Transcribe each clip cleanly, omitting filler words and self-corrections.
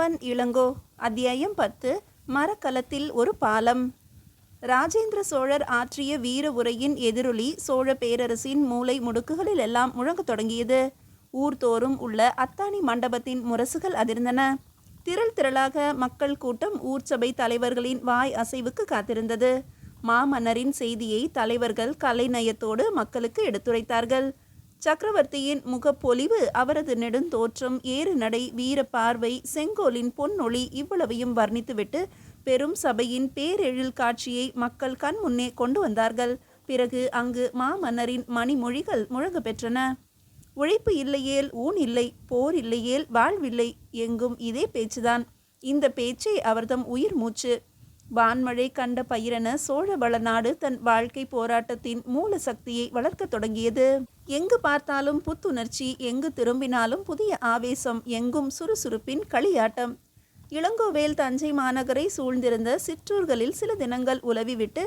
சொன்னவன் இளங்கோ. அத்தியாயம் 10. மரக்கலத்தில் ஒரு பாலம். ராஜேந்திர சோழர் ஆற்றிய வீர உரையின் எதிரொலி சோழ பேரரசின் மூலை முடுக்குகளில் எல்லாம் முழங்கத் தொடங்கியது. ஊர்தோறும் உள்ள அத்தாணி மண்டபத்தின் முரசுகள் அதிர்ந்தன. திரள் திரளாக மக்கள் கூட்டம் ஊர் சபை தலைவர்களின் வாய் அசைவுக்கு காத்திருந்தது. மாமன்னரின் செய்தியை தலைவர்கள் கலைநயத்தோடு மக்களுக்கு எடுத்துரைத்தார்கள். சக்கரவர்த்தியின் முகப்பொலிவு, அவரது நெடுந்தோற்றம், ஏறு நடை, வீர பார்வை, செங்கோலின் பொன்னொளி இவ்வளவையும் வர்ணித்துவிட்டு பெரும் சபையின் பேரெழில் காட்சியை மக்கள் கண் முன்னே கொண்டு வந்தார்கள். பிறகு அங்கு மாமன்னரின் மணிமொழிகள் முழங்க பெற்றன. உழைப்பு இல்லையேல் ஊன் இல்லை, போர் இல்லையேல் வாழ்வில்லை, எங்கும் இதே பேச்சுதான். இந்த பேச்சே அவர்தம் உயிர் மூச்சு. வான்மழை கண்ட பயிரென சோழ வளநாடு தன் வாழ்க்கை போராட்டத்தின் மூல சக்தியை வளர்க்க தொடங்கியது. எங்கு பார்த்தாலும் புத்துணர்ச்சி, எங்கு திரும்பினாலும் புதிய ஆவேசம், எங்கும் சுறுசுறுப்பின் களியாட்டம். இளங்கோவேல் தஞ்சை மாநகரை சூழ்ந்திருந்த சிற்றூர்களில் சில தினங்கள் உலவிவிட்டு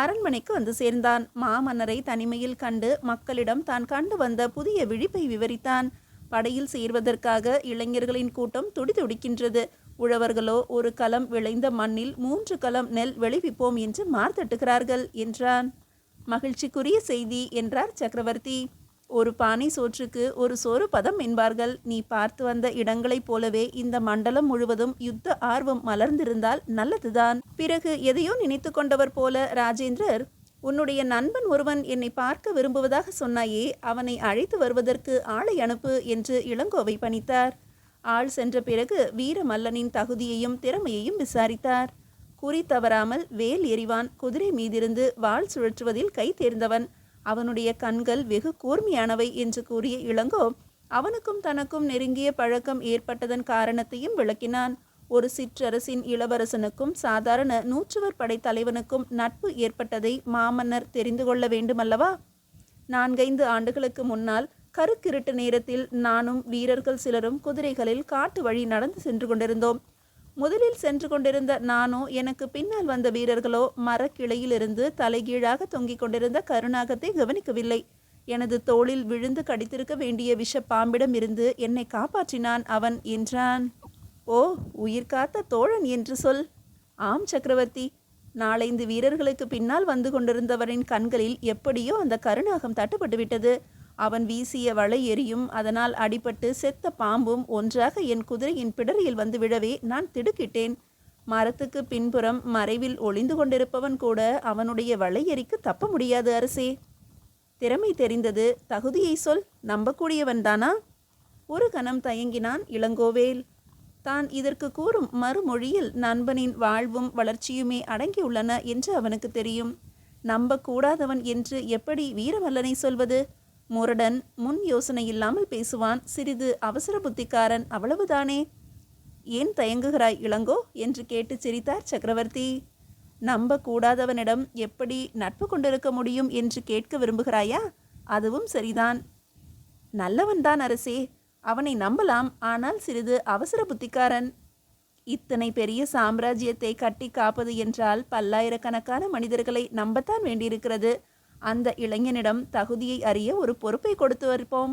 அரண்மனைக்கு வந்து சேர்ந்தான். மாமன்னரை தனிமையில் கண்டு மக்களிடம் தான் கண்டு வந்த புதிய விழிப்பை விவரித்தான். படையில் சேர்வதற்காக இளைஞர்களின் கூட்டம் துடிதுடிக்கின்றது. உழவர்களோ ஒரு களம் விளைந்த மண்ணில் 3 களம் நெல் விளைவிப்போம் என்று மார்த்தட்டுகிறார்கள் என்றான். மகிழ்ச்சிக்குரிய செய்தி என்றார் சக்கரவர்த்தி. ஒரு பானை சோற்றுக்கு ஒரு சோறு பதம் என்பார்கள். நீ பார்த்து வந்த இடங்களைப் போலவே இந்த மண்டலம் முழுவதும் யுத்த ஆர்வம் மலர்ந்திருந்தால் நல்லதுதான். பிறகு எதையோ நினைத்து கொண்டவர் போல ராஜேந்திரர், உன்னுடைய நண்பன் ஒருவன் என்னை பார்க்க விரும்புவதாக சொன்னாயே, அவனை அழைத்து வருவதற்கு ஆளை அனுப்பு என்று இளங்கோவை பணித்தார். ஆள் சென்ற பிறகு வீரமல்லனின் தகுதியையும் திறமையையும் விசாரித்தார். குறி தவறாமல் வேல் எறிவான், குதிரை மீதிருந்து வாள் சுழற்றுவதில் கை தேர்ந்தவன், அவனுடைய கண்கள் வெகு கூர்மையானவை என்று கூறிய இளங்கோ அவனுக்கும் தனக்கும் நெருங்கிய பழக்கம் ஏற்பட்டதன் காரணத்தையும் விளக்கினான். ஒரு சிற்றரசின் இளவரசனுக்கும் சாதாரண நூற்றுவர் படை தலைவனுக்கும் நட்பு ஏற்பட்டதை மாமன்னர் தெரிந்து கொள்ள வேண்டுமல்லவா? 4-5 ஆண்டுகளுக்கு முன்னால் கருக்கிருட்டு நேரத்தில் நானும் வீரர்கள் சிலரும் குதிரைகளில் காட்டு வழி நடந்து சென்று கொண்டிருந்தோம். முதலில் சென்று கொண்டிருந்த நானோ, எனக்கு பின்னால் வந்த வீரர்களோ மரக்கிளையிலிருந்து தலைகீழாக தொங்கிக் கொண்டிருந்த கருநாகத்தை கவனிக்கவில்லை. எனது தோளில் விழுந்து கடித்திருக்க வேண்டிய விஷ பாம்பிடம் இருந்து என்னை காப்பாற்றினான் அவன் என்றான். ஓ, உயிர் காத்த தோழன் என்று சொல். ஆம் சக்கரவர்த்தி. 4-5 வீரர்களுக்கு பின்னால் வந்து கொண்டிருந்தவரின் கண்களில் எப்படியோ அந்த கருநாகம் தட்டுப்பட்டு விட்டது. அவன் வீசிய வலை எரியும், அதனால் அடிபட்டு செத்த பாம்பும் ஒன்றாக என் குதிரையின் பிடரியில் வந்து விழவே நான் திடுக்கிட்டேன். மரத்துக்கு பின்புறம் மறைவில் ஒளிந்து கொண்டிருப்பவன் கூட அவனுடைய வலை எரிக்கு தப்ப முடியாது அரசே. திறமை தெரிந்தது, தகுதியை சொல். நம்பக்கூடியவன்தானா? ஒரு கணம் தயங்கினான் இளங்கோவேல். தான் இதற்கு கூறும் மறுமொழியில் நண்பனின் வாழ்வும் வளர்ச்சியுமே அடங்கியுள்ளன என்று அவனுக்கு தெரியும். நம்பக்கூடாதவன் என்று எப்படி வீரமல்லனை சொல்வது? முரடன், முன் யோசனை இல்லாமல் பேசுவான், சிறிது அவசர புத்திக்காரன், அவ்வளவுதானே. ஏன் தயங்குகிறாய் இளங்கோ என்று கேட்டு சிரித்தார் சக்கரவர்த்தி. நம்பக்கூடாதவனிடம் எப்படி நட்பு கொண்டிருக்க முடியும் என்று கேட்க விரும்புகிறாயா? அதுவும் சரிதான். நல்லவன்தான் அரசே, அவனை நம்பலாம். ஆனால் சிறிது அவசர புத்திக்காரன். இத்தனை பெரிய சாம்ராஜ்யத்தை கட்டி காப்பது என்றால் பல்லாயிரக்கணக்கான மனிதர்களை நம்பத்தான் வேண்டியிருக்கிறது. அந்த இளைஞனிடம் தகுதியை அறிய ஒரு பொறுப்பை கொடுத்து வைப்போம்.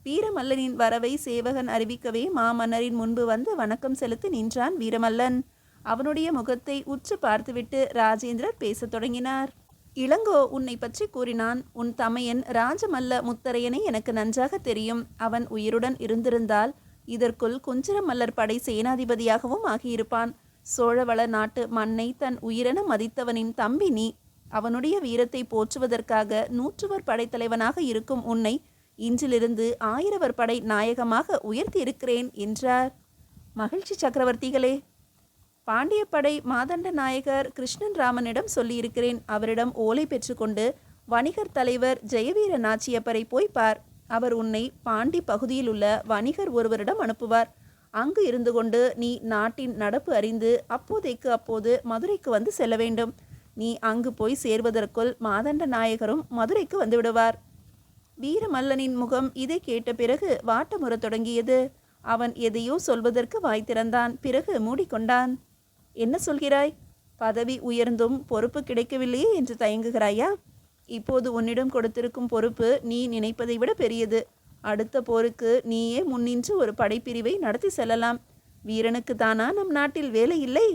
வீரமல்லனின் வரவை சேவகன் அறிவிக்கவே மாமன்னரின் முன்பு வந்து வணக்கம் செலுத்தி நின்றான் வீரமல்லன். அவனுடைய முகத்தை உற்று பார்த்துவிட்டு ராஜேந்திரர் பேசத் தொடங்கினார். இளங்கோ உன்னை பற்றி கூறினான். உன் தமையன் ராஜமல்ல முத்தரையனை எனக்கு நன்றாக தெரியும். அவன் உயிருடன் இருந்திருந்தால் இதற்குள் குஞ்சர மல்லர் படை சேனாதிபதியாகவும் ஆகியிருப்பான். சோழவள நாட்டு மண்ணை தன் உயிரென மதித்தவனின் தம்பி நீ. அவனுடைய வீரத்தை போற்றுவதற்காக 100வர் படைத்தலைவனாக இருக்கும் உன்னை இன்றிலிருந்து 1000வர் படை நாயகமாக உயர்த்தியிருக்கிறேன் என்றார். மகிழ்ச்சி சக்கரவர்த்திகளே. பாண்டிய படை மாதண்ட நாயகர் கிருஷ்ணன் ராமனிடம் சொல்லியிருக்கிறேன். அவரிடம் ஓலை பெற்றுக்கொண்டு வணிகர் தலைவர் ஜெயவீர நாச்சியப்பரை போய் பார். அவர் உன்னை பாண்டி பகுதியில் உள்ள வணிகர் ஒருவரிடம் அனுப்புவார். அங்கு இருந்து கொண்டு நீ நாட்டின் நடப்பு அறிந்து அப்போதைக்கு அப்போது மதுரைக்கு வந்து செல்ல வேண்டும். நீ அங்கு போய் சேர்வதற்குள் மாதண்ட நாயகரும் மதுரைக்கு வந்து விடுவார். வீரமல்லனின் முகம் இதை கேட்ட பிறகு வாட்டமுறத் தொடங்கியது. அவன் எதையோ சொல்வதற்கு வாய் திறந்தான். பிறகு மூடிக்கொண்டான். என்ன சொல்கிறாய்? பதவி உயர்ந்தும் பொறுப்பு கிடைக்கவில்லையே என்று தயங்குகிறாயா? இப்போது உன்னிடம் கொடுத்திருக்கும் பொறுப்பு நீ நினைப்பதை விட பெரியது. அடுத்த போருக்கு நீயே முன்னின்று ஒரு படைப்பிரிவை நடத்தி செல்லலாம். வீரனுக்கு தானா நம் நாட்டில் வேலை இல்லை?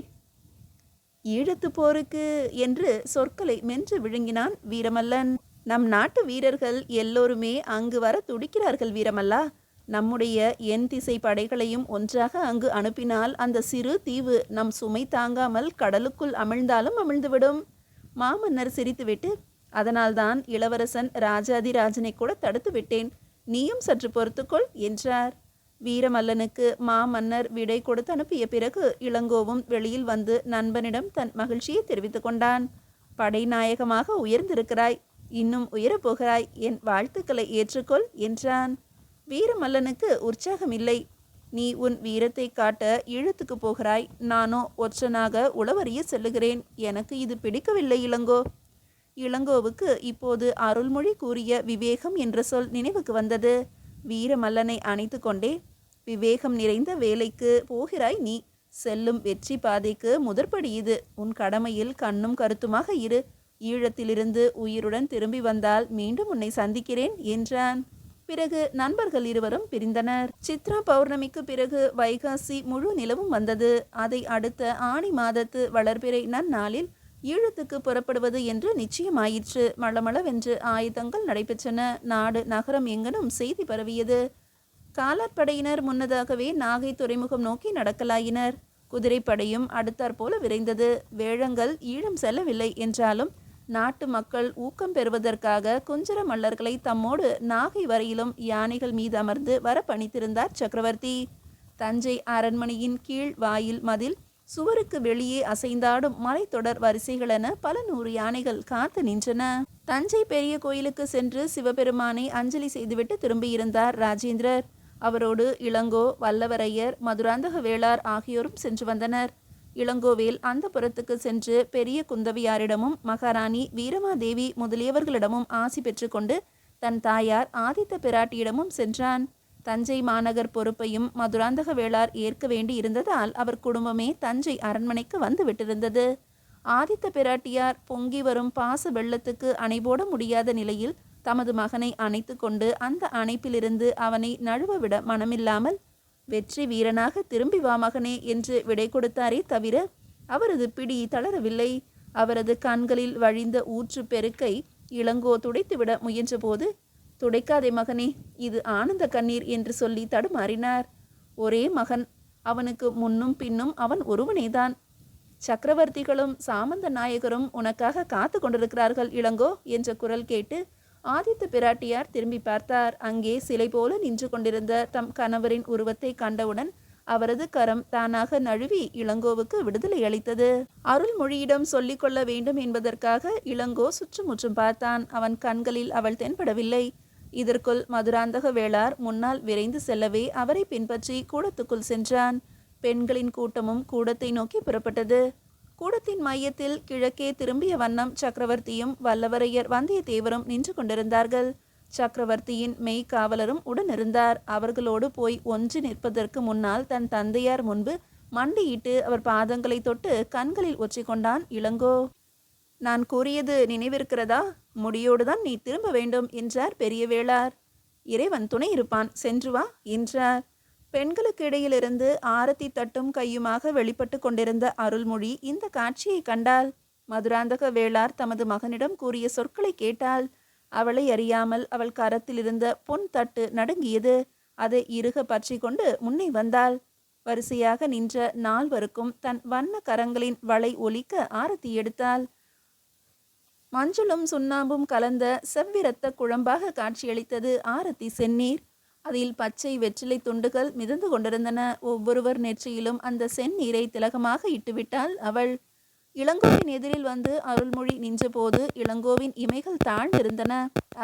ஈழத்து போருக்கு என்று சொற்களை மென்று விழுங்கினான் வீரமல்லன். நம் நாட்டு வீரர்கள் எல்லோருமே அங்கு வர துடிக்கிறார்கள் வீரமல்லா. நம்முடைய என் திசை படைகளையும் ஒன்றாக அங்கு அனுப்பினால் அந்த சிறு தீவு நம் சுமை தாங்காமல் கடலுக்குள் அமிழ்ந்தாலும் அமிழ்ந்துவிடும். மாமன்னர் சிரித்துவிட்டு, அதனால்தான் இளவரசன் ராஜாதிராஜனை கூட தடுத்து விட்டேன், நீயும் சற்று பொறுத்துக்கொள் என்றார். வீரமல்லனுக்கு மாமன்னர் விடை கொடுத்து அனுப்பிய பிறகு இளங்கோவும் வெளியில் வந்து நண்பனிடம் தன் மகிழ்ச்சியை தெரிவித்து கொண்டான். படைநாயகமாக உயர்ந்திருக்கிறாய், இன்னும் உயரப்போகிறாய், என் வாழ்த்துக்களை ஏற்றுக்கொள் என்றான். வீரமல்லனுக்கு உற்சாகம் இல்லை. நீ உன் வீரத்தை காட்ட ஈழத்துக்கு போகிறாய், நானோ ஒற்றனாக உளவறிய செல்லுகிறேன். எனக்கு இது பிடிக்கவில்லை இளங்கோ. இளங்கோவுக்கு இப்போது அருள்மொழி கூறிய விவேகம் என்ற சொல் நினைவுக்கு வந்தது. வீரமல்லனை அணைத்து கொண்டே, விவேகம் நிறைந்த வேலைக்கு போகிறாய் நீ. செல்லும் வெற்றி பாதைக்கு முதற்படி இது. உன் கடமையில் கண்ணும் கருத்துமாக இரு. ஈழத்திலிருந்து உயிருடன் திரும்பி வந்தால் மீண்டும் உன்னை சந்திக்கிறேன் என்றான். பிறகு நண்பர்கள் இருவரும் பிரிந்தனர். சித்ரா பௌர்ணமிக்கு பிறகு வைகாசி முழு நிலவும் வந்தது. அதை அடுத்த ஆணி மாதத்து வளர்பிறை நன்னாளில் ஈழத்துக்கு புறப்படுவது என்று நிச்சயமாயிற்று. மளமளவென்று ஆயுதங்கள் நடைபெற்றன. நாடு நகரம் எங்கனும் செய்தி பரவியது. காலாட்படையினர் முன்னதாகவே நாகை துறைமுகம் நோக்கி நடக்கலாயினர். குதிரைப்படையும் அடுத்தாற்போல விரைந்தது. வேழங்கள் ஈழம் செல்லவில்லை என்றாலும் நாட்டு மக்கள் ஊக்கம் பெறுவதற்காக குஞ்சர மல்லர்களை தம்மோடு நாகை வரையிலும் யானைகள் மீது அமர்ந்து வர பணித்திருந்தார் சக்கரவர்த்தி. தஞ்சை அரண்மனையின் கீழ் வாயில் மதில் சுவருக்கு வெளியே அசைந்தாடும் மலைத்தொடர் வரிசைகளென பல 100 யானைகள் காத்து நின்றன. தஞ்சை பெரிய கோயிலுக்கு சென்று சிவபெருமானை அஞ்சலி செய்துவிட்டு திரும்பியிருந்தார் ராஜேந்திரர். அவரோடு இளங்கோ, வல்லவரையர், மதுராந்தக வேளார் ஆகியோரும் சென்று வந்தனர். இளங்கோவேல் அந்த புறத்துக்கு சென்று பெரிய குந்தவியாரிடமும் மகாராணி வீரமாதேவி முதலியவர்களிடமும் ஆசி பெற்றுக்கொண்டு தன் தாயார் ஆதித்த பிராட்டியிடமும் சென்றான். தஞ்சை மாநகர் பொறுப்பையும் மதுராந்தக வேளார் ஏற்க வேண்டி இருந்ததால் அவர் குடும்பமே தஞ்சை அரண்மனைக்கு வந்து விட்டிருந்தது. ஆதித்த பிராட்டியார் பொங்கி வரும் பாச வெள்ளத்துக்கு அணை போட முடியாத நிலையில் தமது மகனை அணைத்து கொண்டு அந்த அணைப்பிலிருந்து அவனை நழுவ விட மனமில்லாமல், வெற்றி வீரனாக திரும்பி வா மகனே என்று விடை கொடுத்தாரே தவிர அவரது பிடி தளரவில்லை. அவரது கண்களில் வழிந்த ஊற்று பெருக்கை இளங்கோ துடைத்துவிட முயன்றபோது, துடைக்காதே மகனே, இது ஆனந்த கண்ணீர் என்று சொல்லி தடுமாறினார். ஒரே மகன், அவனுக்கு முன்னும் பின்னும் அவன் ஒருவனேதான். சக்கரவர்த்திகளும் சாமந்த நாயகரும் உனக்காக காத்து கொண்டிருக்கிறார்கள் இளங்கோ என்ற குரல் கேட்டு ஆதித்த பிராட்டியார் திரும்பி பார்த்தார். அங்கே சிலை போல நின்று கொண்டிருந்த தம் கணவரின் உருவத்தை கண்டவுடன் அவரது கரம் தானாக நழுவி இளங்கோவுக்கு விடுதலை அளித்தது. அருள்மொழியிடம் சொல்லிக் கொள்ள வேண்டும் என்பதற்காக இளங்கோ சுற்றுமுற்றும் பார்த்தான். அவன் கண்களில் அவள் தென்படவில்லை. இதற்குள் மதுராந்தக வேளார் முன்னால் விரைந்து செல்லவே அவரை பின்பற்றி கூடத்துக்குள் சென்றான். பெண்களின் கூட்டமும் கூடத்தை நோக்கி புறப்பட்டது. கூடத்தின் மையத்தில் கிழக்கே திரும்பிய வண்ணம் சக்கரவர்த்தியும் வல்லவரையர் வந்தியத்தேவரும் நின்று கொண்டிருந்தார்கள். சக்கரவர்த்தியின் மெய்காவலரும் உடனிருந்தார். அவர்களோடு போய் ஒன்று நிற்பதற்கு முன்னால் தன் தந்தையார் முன்பு மண்டியிட்டு அவர் பாதங்களை தொட்டு கண்களில் ஒற்றிக்கொண்டான் இளங்கோ. நான் கூறியது நினைவிருக்கிறதா? முடியோடுதான் நீ திரும்ப வேண்டும் என்றார் பெரிய வேளார். இறைவன் துணை இருப்பான், சென்று வா என்றார். பெண்களுக்கு இடையிலிருந்து ஆரத்தி தட்டும் கையுமாக வெளிப்பட்டு கொண்டிருந்த அருள்மொழி இந்த காட்சியை கண்டாள். மதுராந்தக வேளார் தமது மகனிடம் கூறிய சொற்களை கேட்டாள். அவளை அறியாமல் அவள் கரத்தில் இருந்த பொன் தட்டு நடுங்கியது. அதை இறுக பற்றி கொண்டு முன்னே வந்தாள். வரிசையாக நின்ற 4வருக்கும் தன் வண்ண கரங்களின் வளை ஒலிக்க ஆரத்தி எடுத்தாள். மஞ்சளும் சுண்ணாம்பும் கலந்த செவ்விரத்த குழம்பாக காட்சியளித்தது ஆரத்தி செந்நீர். அதில் பச்சை வெற்றிலை துண்டுகள் மிதந்து கொண்டிருந்தன. ஒவ்வொருவர் நெற்றியிலும் அந்த செந்நீரை திலகமாக இட்டுவிட்டாள் அவள். இளங்கோவின் எதிரில் வந்து அருள்மொழி நின்றபோது இளங்கோவின் இமைகள் தாழ்ந்திருந்தன.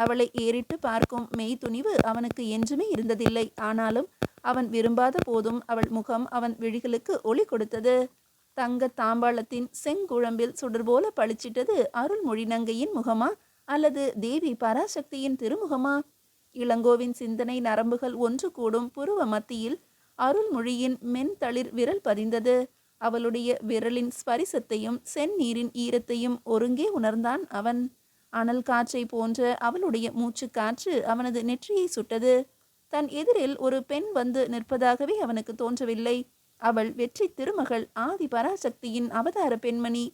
அவளை ஏறிட்டு பார்க்கும் மெய் துணிவு அவனுக்கு என்றுமே இருந்ததில்லை. ஆனாலும் அவன் விரும்பாத போதும் அவள் முகம் அவன் விழிகளுக்கு ஒளி கொடுத்தது. தங்க தாம்பாளத்தின் செங்குழம்பில் சுடர் போல பளிச்சிட்டது அருள்மொழி நங்கையின் முகமா அல்லது தேவி பராசக்தியின் திருமுகமா? இளங்கோவின் சிந்தனை நரம்புகள் ஒன்று கூடும் புருவ மத்தியில் அருள்மொழியின் மென்தளிர் விரல் பதிந்தது. அவளுடைய விரலின் ஸ்பரிசத்தையும் செந்நீரின் ஈரத்தையும் ஒருங்கே உணர்ந்தான் அவன். அனல் காற்றை போன்ற அவளுடைய மூச்சு காற்று அவனது நெற்றியை சுட்டது. தன் எதிரில் ஒரு பெண் வந்து நிற்பதாகவே அவனுக்கு தோன்றவில்லை. அவள் வெற்றி திருமகள் ஆதி பராசக்தியின் அவதார பெண்மணி.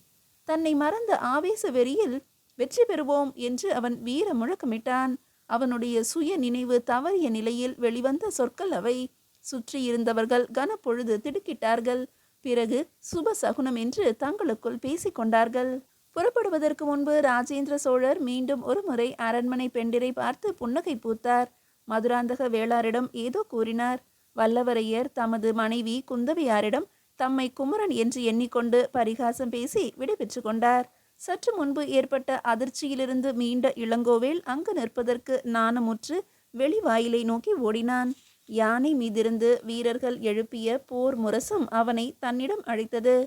தன்னை மறந்த ஆவேச வெறியில் வெற்றி பெறுவோம் என்று அவன் வீர முழக்கமிட்டான். அவனுடைய சுய நினைவு தவறிய நிலையில் வெளிவந்த சொற்கள் அவை. சுற்றியிருந்தவர்கள் கனப்பொழுது திடுக்கிட்டார்கள். பிறகு சுப சகுனம் என்று தங்களுக்குள் பேசிக்கொண்டார்கள். புறப்படுவதற்கு முன்பு ராஜேந்திர சோழர் மீண்டும் ஒரு முறை அரண்மனை பெண்டிரை பார்த்து புன்னகை பூத்தார். மதுராந்தக வேளாரிடம் ஏதோ கூறினார். வல்லவரையர் தமது மனைவி குந்தவையாரிடம் தம்மை குமரன் என்று எண்ணிக்கொண்டு பரிகாசம் பேசி விடைபெற்று கொண்டார். சற்று முன்பு ஏற்பட்ட அதிர்ச்சியிலிருந்து மீண்ட இளங்கோவேள் அங்கு நிற்பதற்கு நாணமுற்று வெளிவாயிலை நோக்கி ஓடினான். யானை மீதிருந்து வீரர்கள் எழுப்பிய போர் முரசம் அவனை தன்னிடம் அழைத்தது.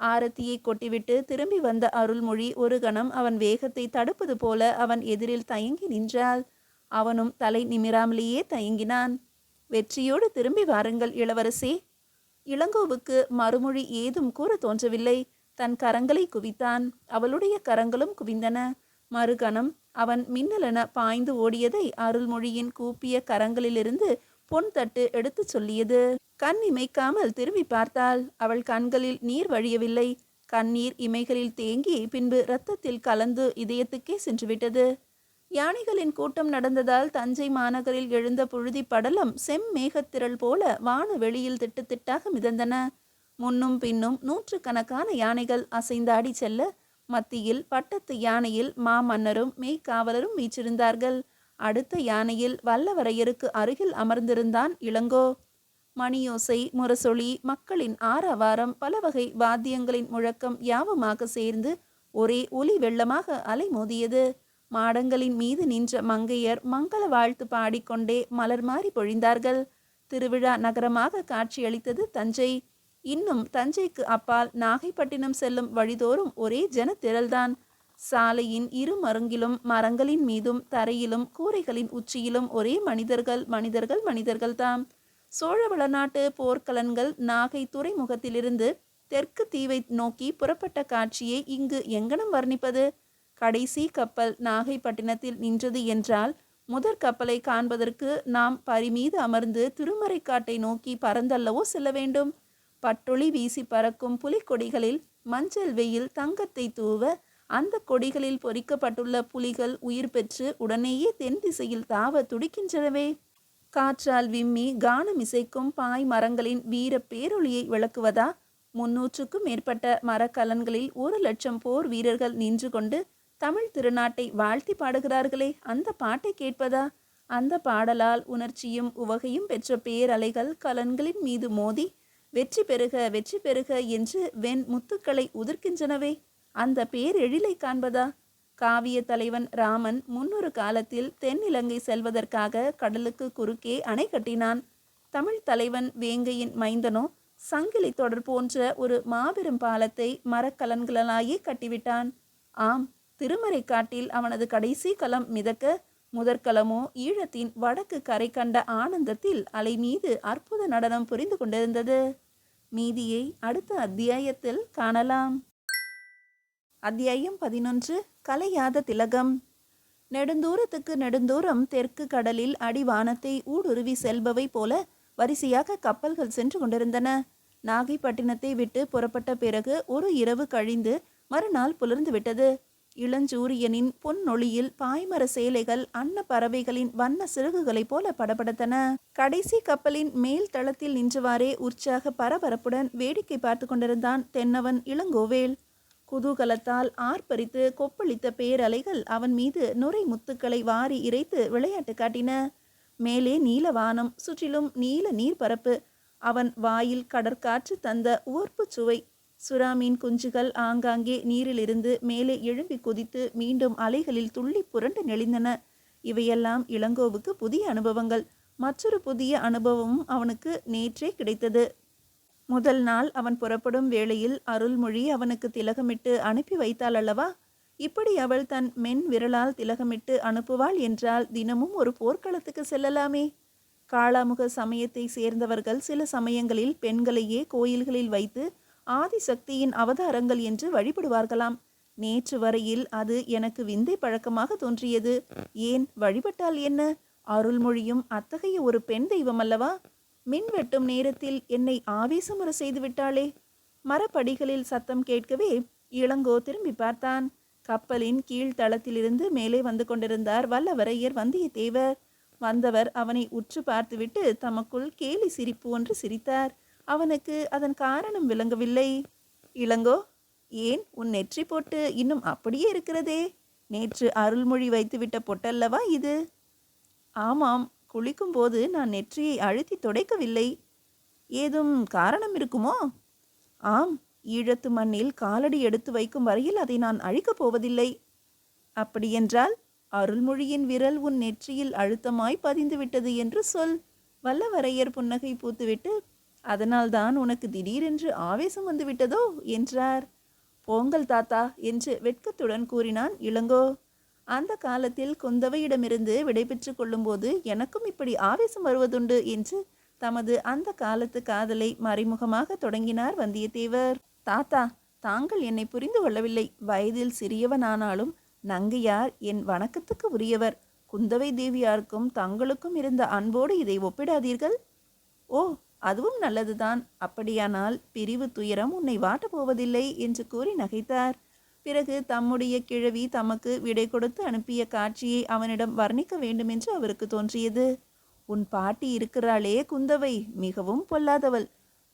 ஆரத்தியை கொட்டிவிட்டு திரும்பி வந்த அருள்மொழி ஒரு கணம் அவன் வேகத்தை தடுப்பது போல அவன் எதிரில் தயங்கி நின்றாள். அவனும் தலை நிமிராமலேயே தயங்கினான். வெற்றியோடு திரும்பி வாருங்கள் இளவரசே. இளங்கோவுக்கு மறுமொழி ஏதும் கூற தோன்றவில்லை. தன் கரங்களை குவித்தான். அவளுடைய கரங்களும் குவிந்தன. மறுகணம் அவன் மின்னலென பாய்ந்து ஓடியதை அருள்மொழியின் கூப்பிய கரங்களிலிருந்து பொன் தட்டு எடுத்து சொல்லியது. கண் இமைக்காமல் திரும்பி பார்த்தாள். அவள் கண்களில் நீர் வழியவில்லை. கண்ணீர் இமைகளில் தேங்கி பின்பு இரத்தத்தில் கலந்து இதயத்துக்கே சென்றுவிட்டது. யானைகளின் கூட்டம் நடந்ததால் தஞ்சை மாநகரில் எழுந்த புழுதி படலம் செம்மேகத்திரள் போல வான வெளியில் திட்டு திட்டாக மிதந்தன. முன்னும் பின்னும் நூற்றுக்கணக்கான யானைகள் அசைந்தாடி செல்ல மத்தியில் பட்டத்து யானையில் மாமன்னரும் மெய்க்காவலரும் வீற்றிருந்தார்கள். அடுத்த யானையில் வல்லவரையருக்கு அருகில் அமர்ந்திருந்தான் இளங்கோ. மணியோசை, முரசொலி, மக்களின் ஆரவாரம், பல வகை வாத்தியங்களின் முழக்கம் யாவுமாக சேர்ந்து ஒரே ஒலி வெள்ளமாக அலைமோதியது. மாடங்களின் மீது நின்ற மங்கையர் மங்கள வாழ்த்து பாடிக்கொண்டே மலர் மாறி பொழிந்தார்கள். திருவிழா நகரமாக காட்சியளித்தது தஞ்சை. இன்னும் தஞ்சைக்கு அப்பால் நாகைப்பட்டினம் செல்லும் வழிதோறும் ஒரே ஜனத்திரள்தான். சாலையின் இரு மருங்கிலும் மரங்களின் மீதும் தரையிலும் கூரைகளின் உச்சியிலும் ஒரே மனிதர்கள் மனிதர்கள் மனிதர்கள்தாம். சோழ வளநாட்டு போர்க்கலன்கள் நாகை துறைமுகத்திலிருந்து தெற்கு தீவை நோக்கி புறப்பட்ட காட்சியை இங்கு எங்கனம் வர்ணிப்பது? கடைசி கப்பல் நாகைப்பட்டினத்தில் நின்றது என்றால் முதற் கப்பலை காண்பதற்கு நாம் பரிமீது அமர்ந்து திருமறைக்காட்டை நோக்கி பறந்தல்லவோ செல்ல வேண்டும். பட்டொளி வீசி பறக்கும் புலிக்கொடிகளில் மஞ்சள் வெயில் தங்கத்தை தூவ அந்த கொடிகளில் பொறிக்கப்பட்டுள்ள புலிகள் உயிர் பெற்று உடனேயே தென் திசையில் தாவ துடிக்கின்றனவே. காற்றால் விம்மி கானம் இசைக்கும் பாய் மரங்களின் வீர பேரொளியை விளக்குவதா? 300க்கும் மேற்பட்ட மரக்கலன்களில் 1,00,000 போர் வீரர்கள் நின்று கொண்டு தமிழ் திருநாட்டை வாழ்த்தி பாடுகிறார்களே, அந்த பாட்டை கேட்பதா? அந்த பாடலால் உணர்ச்சியும் உவகையும் பெற்ற பேரலைகள் கலன்களின் மீது மோதி வெற்றி பெறுக வெற்றி பெறுக என்று வெண் முத்துக்களை உதிர்க்கின்றனவே, அந்த பேரெழிலை காண்பதா? காவிய தலைவன் ராமன் முன்னொரு காலத்தில் தென்னிலங்கை செல்வதற்காக கடலுக்கு குறுக்கே அணை கட்டினான். தமிழ் தலைவன் வேங்கையின் மைந்தனோ சங்கிலி தொடர் போன்ற ஒரு மாபெரும் பாலத்தை மரக்கலன்களாயே கட்டிவிட்டான். ஆம், திருமறைக்காட்டில் அவனது கடைசி களம் மிதக்க முதற்களமோ ஈழத்தின் வடக்கு கரை கண்ட ஆனந்தத்தில் அலை மீது அற்புத நடனம் புரிந்து கொண்டிருந்தது. மீதியை அடுத்த அத்தியாயத்தில் காணலாம். அத்தியாயம் 11. கலையாத திலகம். நெடுந்தூரத்துக்கு நெடுந்தூரம் தெற்கு கடலில் அடிவானத்தை ஊடுருவி செல்பவை போல வரிசையாக கப்பல்கள் சென்று கொண்டிருந்தன. நாகைப்பட்டினத்தை விட்டு புறப்பட்ட பிறகு ஒரு இரவு கழிந்து மறுநாள் புலர்ந்து விட்டது. இளஞ்சூரியனின் பொன்னொளியில் பாய்மர சேலைகள் அன்ன பறவைகளின் வண்ண சிறகுகளைப் போல படபடத்தன. கடைசி கப்பலின் மேல் தளத்தில் நின்றவாறே உற்சாக பரபரப்புடன் வேடிக்கை பார்த்து கொண்டிருந்தான் தென்னவன் இளங்கோவேள். குதூகலத்தால் ஆர்ப்பரித்து கொப்பளித்த பேரலைகள் அவன் மீது நுரை முத்துக்களை வாரி இறைத்து விளையாட்டு காட்டின. மேலே நீலவானம், சுற்றிலும் நீல நீர்பரப்பு. அவன் வாயில் கடற்காற்று தந்த உவர்ப்பு சுவை. சுறாமீன் குஞ்சுகள் ஆங்காங்கே நீரிலிருந்து மேலே எழும்பி குதித்து மீண்டும் அலைகளில் துள்ளி புரண்டு நெளிந்தன. இவையெல்லாம் இளங்கோவுக்கு புதிய அனுபவங்கள். மற்றொரு புதிய அனுபவமும் அவனுக்கு நேற்றே கிடைத்தது. முதல் நாள் அவன் புறப்படும் வேளையில் அருள்மொழி அவனுக்கு திலகமிட்டு அனுப்பி வைத்தாள் அல்லவா? இப்படி அவள் தன் மென் விரலால் திலகமிட்டு அனுப்புவாள் என்றால் தினமும் ஒரு போர்க்களத்துக்கு செல்லலாமே. காளாமுக சமயத்தை சேர்ந்தவர்கள் சில சமயங்களில் பெண்களையே கோயில்களில் வைத்து ஆதிசக்தியின் அவதாரங்கள் என்று வழிபடுவார்களாம். நேற்று வரையில் அது எனக்கு விந்தை பழக்கமாக தோன்றியது. ஏன், வழிபட்டால் என்ன? அருள்மொழியும் அத்தகைய ஒரு பெண் தெய்வம் அல்லவா? மின் வெட்டும் நேரத்தில் என்னை ஆவேசமுற செய்து விட்டாளே. மரப்படிகளில் சத்தம் கேட்கவே இளங்கோ திரும்பி பார்த்தான். கப்பலின் கீழ்த்தளத்திலிருந்து மேலே வந்து கொண்டிருந்தார் வல்லவரையர் வந்தியத்தேவர். வந்தவர் அவனை உற்று பார்த்துவிட்டு தமக்குள் கேலி சிரிப்பு ஒன்று சிரித்தார். அவனுக்கு அதன் காரணம் விளங்கவில்லை. இளங்கோ, ஏன் உன் நெற்றி போட்டு இன்னும் அப்படியே இருக்கிறதே? நேற்று அருள்மொழி வைத்துவிட்ட பொட்டல்லவா இது? ஆமாம், குளிக்கும்போது நான் நெற்றியை அழுத்தி துடைக்கவில்லை. ஏதும் காரணம் இருக்குமோ? ஆம், ஈழத்து மண்ணில் காலடி எடுத்து வைக்கும் வரையில் அதை நான் அழிக்கப் போவதில்லை. அப்படியென்றால் அருள்மொழியின் விரல் உன் நெற்றியில் அழுத்தமாய் பதிந்து விட்டது என்று சொல். வல்லவரையர் புன்னகை பூத்துவிட்டு, அதனால்தான் உனக்கு திடீரென்று ஆவேசம் வந்து விட்டதோ என்றார். போங்கல் தாத்தா என்று வெட்கத்துடன் கூறினான் இளங்கோ. அந்த காலத்தில் குந்தவையிடமிருந்து விடைபெற்று கொள்ளும்போது எனக்கும் இப்படி ஆவேசம் வருவதுண்டு என்று தமது அந்த காலத்து காதலை மறைமுகமாக தொடங்கினார் வந்தியத்தேவர். தாத்தா, தாங்கள் என்னை புரிந்து கொள்ளவில்லை. வயதில் சிறியவனானாலும் நங்கையார் என் வணக்கத்துக்கு உரியவர். குந்தவை தேவியாருக்கும் தங்களுக்கும் இருந்த அன்போடு இதை ஒப்பிடாதீர்கள். ஓ, அதுவும் நல்லதுதான். அப்படியானால் பிரிவு துயரம் உன்னை வாட்டப் போவதில்லை என்று கூறி நகைத்தார். பிறகு தம்முடைய கிழவி தமக்கு விடை கொடுத்து அனுப்பிய காட்சியை அவனிடம் வர்ணிக்க வேண்டுமென்று அவருக்கு தோன்றியது. உன் பாட்டி இருக்கிறாளே குந்தவை, மிகவும் பொல்லாதவள்.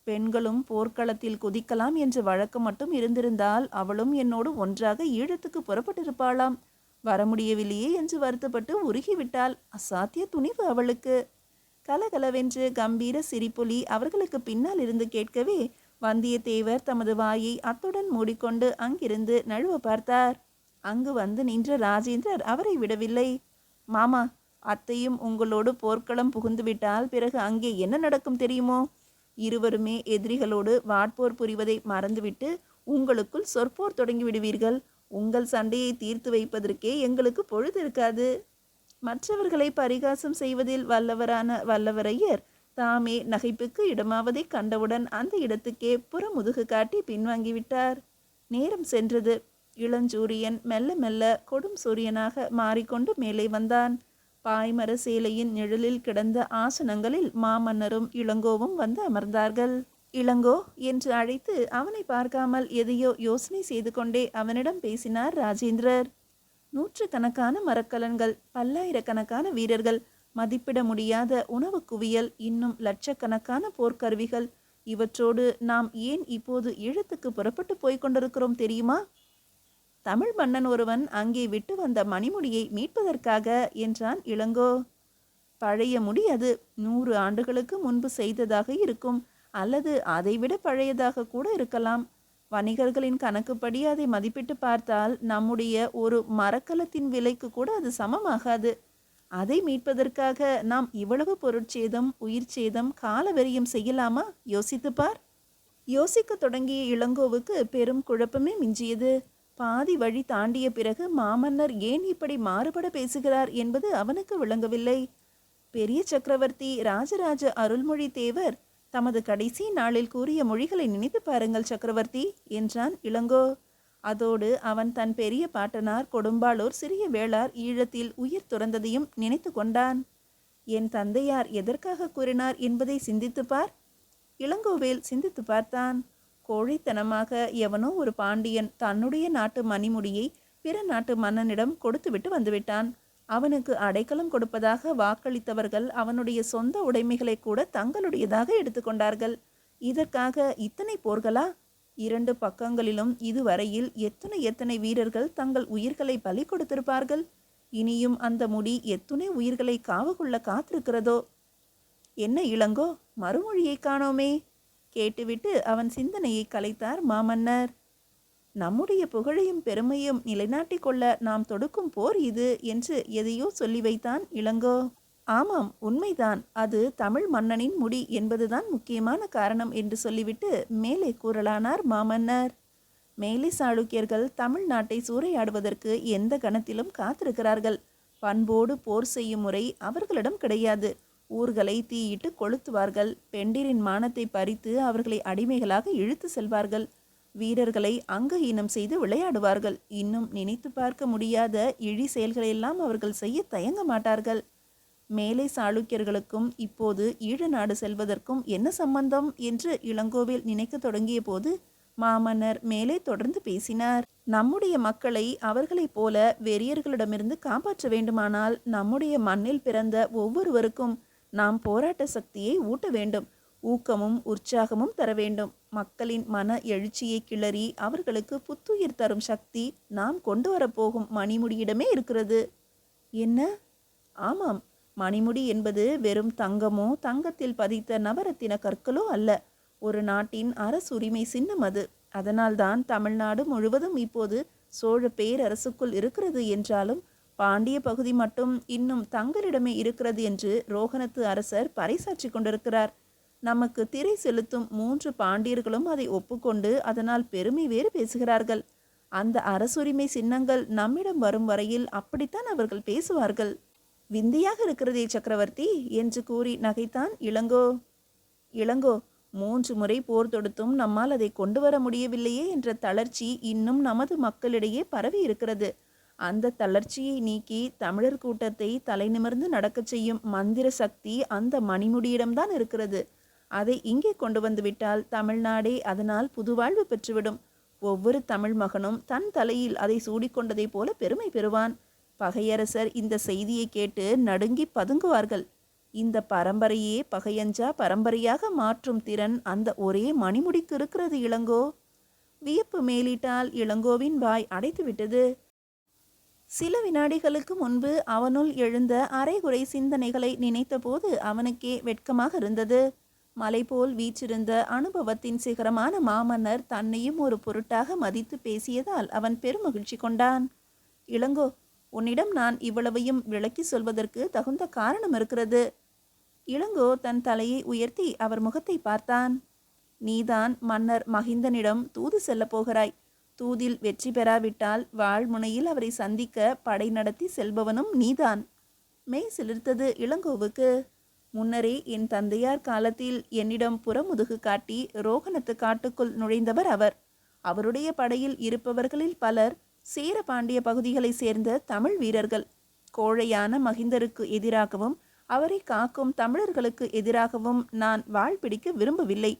பெண்களும் போர்க்களத்தில் குதிக்கலாம் என்ற வழக்கம் மட்டும் இருந்திருந்தால் அவளும் என்னோடு ஒன்றாக ஈழத்துக்கு புறப்பட்டிருப்பாளாம். வர முடியவில்லையே என்று வருத்தப்பட்டு உருகிவிட்டாள். அசாத்திய துணிவு அவளுக்கு. கலகலவென்று கம்பீர சிரிப்பொலி அவர்களுக்கு பின்னால் இருந்து கேட்கவே வந்தியத்தேவர் தமது வாயை அத்துடன் மூடிக்கொண்டு அங்கிருந்து நழுவ பார்த்தார். அங்கு வந்து நின்ற ராஜேந்திரர் அவரை விடவில்லை. மாமா, அத்தையும் உங்களோடு போர்க்களம் புகுந்துவிட்டால் பிறகு அங்கே என்ன நடக்கும் தெரியுமோ? இருவருமே எதிரிகளோடு வாட்போர் புரிவதை மறந்துவிட்டு உங்களுக்குள் சொற்போர் தொடங்கி விடுவீர்கள். உங்கள் சண்டையை தீர்த்து வைப்பதற்கே எங்களுக்கு பொழுது இருக்காது. மற்றவர்களை பரிகாசம் செய்வதில் வல்லவரான வல்லவரையர் தாமே நகைப்புக்கு இடமாவதை கண்டவுடன் அந்த இடத்துக்கே புறமுதுகு காட்டி பின்வாங்கிவிட்டார். நேரம் சென்றது. இளஞ்சூரியன் மெல்ல மெல்ல கொடும் சூரியனாக மாறிக்கொண்டு மேலே வந்தான். பாய்மர சேலையின் நிழலில் கிடந்த ஆசனங்களில் மாமன்னரும் இளங்கோவும் வந்து அமர்ந்தார்கள். இளங்கோ என்று அழைத்து அவனை பார்க்காமல் எதையோ யோசனை செய்து கொண்டே அவனிடம் பேசினார் ராஜேந்திரர். நூற்றுக்கணக்கான மரக்கலன்கள், பல்லாயிரக்கணக்கான வீரர்கள், மதிப்பிட முடியாத உணவு குவியல், இன்னும் லட்சக்கணக்கான போர்க்கருவிகள், இவற்றோடு நாம் ஏன் இப்போது ஈழத்துக்கு புறப்பட்டு போய்க் கொண்டிருக்கிறோம் தெரியுமா? தமிழ் மன்னன் ஒருவன் அங்கே விட்டு வந்த மணிமுடியை மீட்பதற்காக என்றான் இளங்கோ. பழைய முடி அது. 100 ஆண்டுகளுக்கு முன்பு செய்ததாக இருக்கும், அல்லது அதைவிட பழையதாக கூட இருக்கலாம். வணிகர்களின் கணக்குப்படி அதை மதிப்பிட்டு பார்த்தால் நம்முடைய ஒரு மரக்கலத்தின் விலைக்கு கூட அது சமமாகாது. அதை மீட்பதற்காக நாம் இவ்வளவு பொருட்சேதம், உயிர் சேதம், காலவெறியும் செய்யலாமா? யோசித்துப்பார். யோசிக்க தொடங்கிய இளங்கோவுக்கு பெரும் குழப்பமே மிஞ்சியது. பாதி வழி தாண்டிய பிறகு மாமன்னர் ஏன் இப்படி மாறுபட பேசுகிறார் என்பது அவனுக்கு விளங்கவில்லை. பெரிய சக்கரவர்த்தி ராஜராஜ அருள்மொழி தேவர் தமது கடைசி நாளில் கூறிய மொழிகளை நினைத்து பாருங்கள் சக்கரவர்த்தி என்றான் இளங்கோ. அதோடு அவன் தன் பெரிய பாட்டனார் கொடும்பாளூர் சிறிய வேளார் ஈழத்தில் உயிர் துறந்ததையும் நினைத்து கொண்டான். என் தந்தையார் எதற்காக கூறினார் என்பதை சிந்தித்து பார். இளங்கோவேல் சிந்தித்து பார்த்தான். கோழைத்தனமாக எவனோ ஒரு பாண்டியன் தன்னுடைய நாட்டு மணிமுடியை பிற நாட்டு மன்னனிடம் கொடுத்துவிட்டு வந்துவிட்டான். அவனுக்கு அடைக்கலம் கொடுப்பதாக வாக்களித்தவர்கள் அவனுடைய சொந்த உடைமைகளை கூட தங்களுடையதாக எடுத்துக்கொண்டார்கள். இதற்காக இத்தனை போர்களா? 2 பக்கங்களிலும் இதுவரையில் எத்தனை வீரர்கள் தங்கள் உயிர்களை பலி கொடுத்திருப்பார்கள். இனியும் அந்த முடி எத்துணை உயிர்களை காவு கொள்ள காத்திருக்கிறதோ? என்ன இளங்கோ, மறுமொழியை காணோமே? கேட்டுவிட்டு அவன் சிந்தனையை கலைத்தார் மாமன்னர். நம்முடைய புகழையும் பெருமையும் நிலைநாட்டிக் கொள்ள நாம் தொடுக்கும் போர் இது என்று எதையோ சொல்லி வைத்தான் இளங்கோ. ஆமாம், உண்மைதான். அது தமிழ் மன்னனின் முடி என்பதுதான் முக்கியமான காரணம் என்று சொல்லிவிட்டு மேலே கூறலானார் மாமன்னர். மேலை சாளுக்கியர்கள் தமிழ்நாட்டை சூறையாடுவதற்கு எந்த கணத்திலும் காத்திருக்கிறார்கள். பண்போடு போர் செய்யும் முறை அவர்களிடம் கிடையாது. ஊர்களை தீயிட்டு கொளுத்துவார்கள். பெண்டிரின் மானத்தை பறித்து அவர்களை அடிமைகளாக இழுத்து செல்வார்கள். வீரர்களை அங்கஹீனம் செய்து விளையாடுவார்கள். இன்னும் நினைத்து பார்க்க முடியாத இழி செயல்களையெல்லாம் அவர்கள் செய்ய தயங்க மாட்டார்கள். மேலை சாளுக்கியர்களுக்கும் இப்போது ஈழ நாடு செல்வதற்கும் என்ன சம்பந்தம் என்று இளங்கோவேல் நினைக்க தொடங்கிய போது மாமன்னர் மேலே தொடர்ந்து பேசினார். நம்முடைய மக்களை அவர்களைப் போல வெறியர்களிடமிருந்து காப்பாற்ற வேண்டுமானால் நம்முடைய மண்ணில் பிறந்த ஒவ்வொருவருக்கும் நாம் போராட்ட சக்தியை ஊட்ட வேண்டும். ஊக்கமும் உற்சாகமும் தர வேண்டும். மக்களின் மன எழுச்சியை கிளறி அவர்களுக்கு புத்துயிர் தரும் சக்தி நாம் கொண்டு வரப்போகும் மணிமுடியிடமே இருக்கிறது. என்ன? ஆமாம், மணிமுடி என்பது வெறும் தங்கமோ தங்கத்தில் பதித்த நவரத்தின கற்களோ அல்ல. ஒரு நாட்டின் அரசுரிமை சின்னம் அது. அதனால்தான் தமிழ்நாடு முழுவதும் இப்போது சோழ பேரரசுக்குள் இருக்கிறது என்றாலும் பாண்டிய பகுதி மட்டும் இன்னும் தங்களிடமே இருக்கிறது என்று ரோகணத்து அரசர் பறைசாற்றி கொண்டிருக்கிறார். நமக்கு திரை செலுத்தும் 3 பாண்டியர்களும் அதை ஒப்புக்கொண்டு அதனால் பெருமை வேறு பேசுகிறார்கள். அந்த அரசுரிமை சின்னங்கள் நம்மிடம் வரும் வரையில் அப்படித்தான் அவர்கள் பேசுவார்கள். விந்தியாக இருக்கிறதே சக்கரவர்த்தி என்று கூறி நகைத்தான் இளங்கோ. இளங்கோ, 3 முறை போர் தொடுத்தும் நம்மால் அதை கொண்டு வர முடியவில்லையே என்ற தளர்ச்சி இன்னும் நமது மக்களிடையே பரவி இருக்கிறது. அந்த தளர்ச்சியை நீக்கி தமிழர் கூட்டத்தை தலைநிமிர்ந்து நடக்கச் செய்யும் மந்திர சக்தி அந்த மணிமுடியிடம்தான் இருக்கிறது. அதை இங்கே கொண்டு வந்துவிட்டால் தமிழ்நாடே அதனால் புதுவாழ்வு பெற்றுவிடும். ஒவ்வொரு தமிழ் மகனும் தன் தலையில் அதை சூடிக்கொண்டதை போல பெருமை பெறுவான். பகையரசர் இந்த செய்தியை கேட்டு நடுங்கி பதுங்குவார்கள். இந்த பரம்பரையே பகையஞ்சா பரம்பரையாக மாற்றும் திறன் அந்த ஒரே மணிமுடிக்கு இருக்கிறது இளங்கோ. வியப்பு மேலிட்டால் இளங்கோவின் வாய் அடைத்துவிட்டது. சில வினாடிகளுக்கு முன்பு அவனுள் எழுந்த அரைகுறை சிந்தனைகளை நினைத்தபோது அவனுக்கே வெட்கமாக இருந்தது. மலை போல் வீற்றிருந்த அனுபவத்தின் சிகரமான மாமன்னர் தன்னையும் ஒரு பொருட்டாக மதித்து பேசியதால் அவன் பெருமகிழ்ச்சி கொண்டான். இளங்கோ, உன்னிடம் நான் இவ்வளவையும் விளக்கி சொல்வதற்கு தகுந்த காரணம் இருக்கிறது. இளங்கோ தன் தலையை உயர்த்தி அவர் முகத்தை பார்த்தான். நீதான் மன்னர் மகிந்தனிடம் தூது செல்ல போகிறாய். தூதில் வெற்றி பெறாவிட்டால் வாழ்முனையில் அவரை சந்திக்க படை நடத்தி செல்பவனும் நீதான். மெய் சிலிர்த்தது இளங்கோவுக்கு. முன்னரே என் தந்தையார் காலத்தில் என்னிடம் புறமுதுகு காட்டி ரோகணத்து காட்டுக்குள் நுழைந்தவர் அவர். அவருடைய படையில் இருப்பவர்களில் பலர் சேர பாண்டிய பகுதிகளை சேர்ந்த தமிழ் வீரர்கள். கோழையான மகிந்தருக்கு எதிராகவும் அவரை காக்கும் தமிழர்களுக்கு எதிராகவும் நான் வாழ் பிடிக்க விரும்பவில்லை.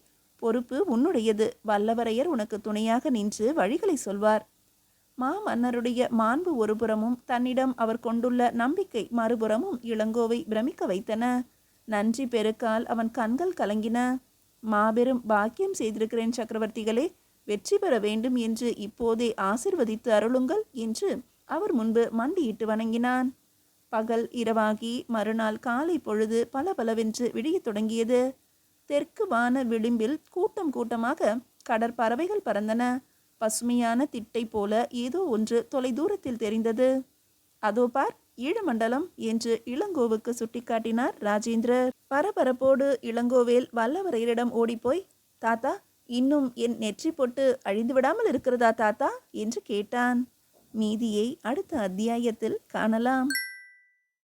பொறுப்பு உன்னுடையது. வல்லவரையர் உனக்கு துணையாக நின்று வழிகளை சொல்வார். மாமன்னருடைய மாண்பு ஒருபுறமும் தன்னிடம் அவர் கொண்டுள்ள நம்பிக்கை மறுபுறமும் இளங்கோவை பிரமிக்க வைத்தன. நன்றி பெருக்கால் அவன் கண்கள் கலங்கின. மாபெரும் பாக்கியம் செய்திருக்கிறேன் சக்கரவர்த்திகளே. வெற்றி பெற வேண்டும் என்று இப்போதே ஆசிர்வதித்து அருளுங்கள் என்று அவர் முன்பு மண்டியிட்டு வணங்கினான். பகல் இரவாகி மறுநாள் காலை பொழுது பலபலவென்று விடியத் தொடங்கியது. தெற்கு வான விளிம்பில் கூட்டம் கூட்டமாக கடற்பறவைகள் பறந்தன. பசுமையான திட்டை போல ஏதோ ஒன்று தொலைதூரத்தில் தெரிந்தது. அதோ பார், ஈழமண்டலம் என்று இளங்கோவுக்கு சுட்டிக்காட்டினார் ராஜேந்திரர். பரபரப்போடு இளங்கோவேல் வல்லவரையரிடம் ஓடிப்போய், தாத்தா, இன்னும் என் நெற்றி பொட்டு அழிந்து விடாமல் இருக்கிறதா தாத்தா என்று கேட்டான். மீதியை அடுத்த அத்தியாயத்தில் காணலாம்.